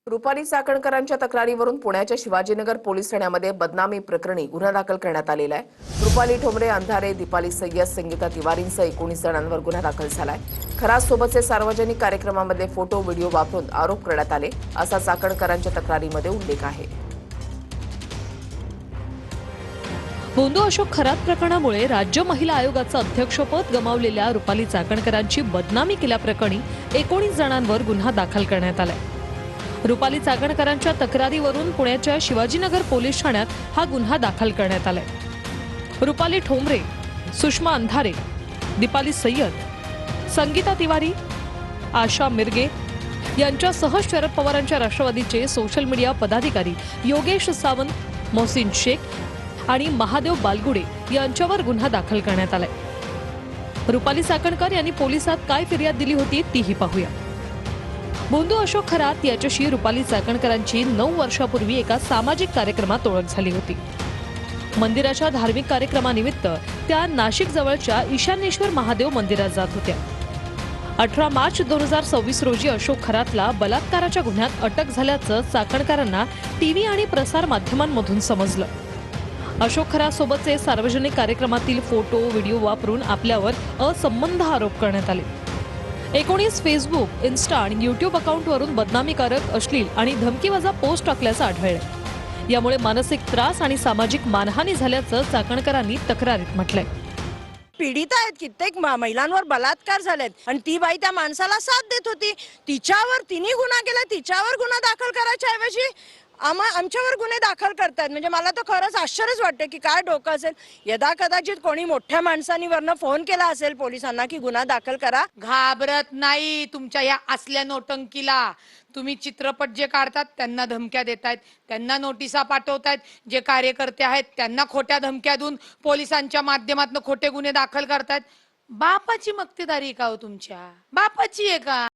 रुपाली चाकणकरांच्या तक्रारीवरून पुण्याच्या शिवाजीनगर पोलीस ठाण्यामध्ये बदनामी प्रकरणी गुन्हा दाखल करण्यात आलेला आहे। रुपाली ठोंबरे, अंधारे, दीपाली सय्यद, संगीता तिवारींसह 19 जणांवर गुन्हा दाखल झालाय। खरासोबतचे सार्वजनिक कार्यक्रमामधले फोटो व्हिडिओ वापरून आरोप करण्यात आले, असा चाकणकरांच्या तक्रारीमध्ये उल्लेख आहे। बोंदू अशोक खरात प्रकरणामुळे राज्य महिला आयोगाचं अध्यक्षपद गमावलेल्या रुपाली चाकणकरांची बदनामी केल्याप्रकरणी 19 जणांवर गुन्हा दाखल करण्यात आलाय। रुपाली चाकणकरांच्या तक्रारीवरून पुण्याच्या शिवाजीनगर पोलीस ठाण्यात हा गुन्हा दाखल करण्यात आलाय। रुपाली ठोंबरे, सुषमा अंधारे, दीपाली सय्यद, संगीता तिवारी, आशा मिरगे यांच्यासह शरद पवारांच्या राष्ट्रवादीचे सोशल मीडिया पदाधिकारी योगेश सावंत, मोहसिन शेख आणि महादेव बालगुडे यांच्यावर गुन्हा दाखल करण्यात आलाय। रुपाली चाकणकर यांनी पोलिसात काय फिर्याद दिली होती तीही पाहूया। बोंदू अशोक खरात याच्याशी रुपाली चाकणकरांची 9 वर्षापूर्वी एका सामाजिक कार्यक्रमात ओळख झाली होती। मंदिराच्या धार्मिक कार्यक्रमानिमित्त त्या नाशिक जवळच्या ईशान्येश्वर महादेव मंदिरात जात होत्या। 18 मार्च 2026 रोजी अशोक खरातला बलात्काराच्या गुन्ह्यात अटक झाल्याचं चाकणकरांना टीव्ही आणि प्रसार माध्यमांमधून समजलं। अशोक खरातसोबतचे सार्वजनिक कार्यक्रमातील फोटो व्हिडिओ वापरून आपल्यावर असंबंध आरोप करण्यात आले। 19 फेसबुक, इन्स्टा आणि यूट्यूब अकाउंटवरून बदनामीकारक, अश्लील आणि धमकीवजा पोस्ट टाकल्याचं आढळलं। यामुळे मानसिक त्रास आणि सामाजिक मानहानी झाल्याचं चाकणकरांनी तक्रारीत म्हटलंय। पीडित आहेत, कित्येक महिलांवर बलात्कार झालेत आणि ती बाई त्या माणसाला साथ देत होती। तिने गुन्हा केला, तिच्यावर गुन्हा दाखल करायच्या ऐवजी आमच्यावर गुन्हे दाखल करतात। म्हणजे मला तर खरंच आश्चर्यच वाटतं की काय डोकं असेल। यदा कदाचित कोणी मोठ्या माणसांनी वरनं फोन केला असेल पोलिसांना की गुन्हा दाखल करा। घाबरत नाही तुमच्या या असल्या नोटंकीला। तुम्ही चित्रपट जे काढतात त्यांना धमक्या देतायत, त्यांना नोटिसा पाठवतायत, जे कार्यकर्ते आहेत त्यांना खोट्या धमक्या देऊन पोलिसांच्या माध्यमातून खोटे गुन्हे दाखल करतायत। बापाची मक्तेदारी का हो तुमच्या? बापाची आहे का?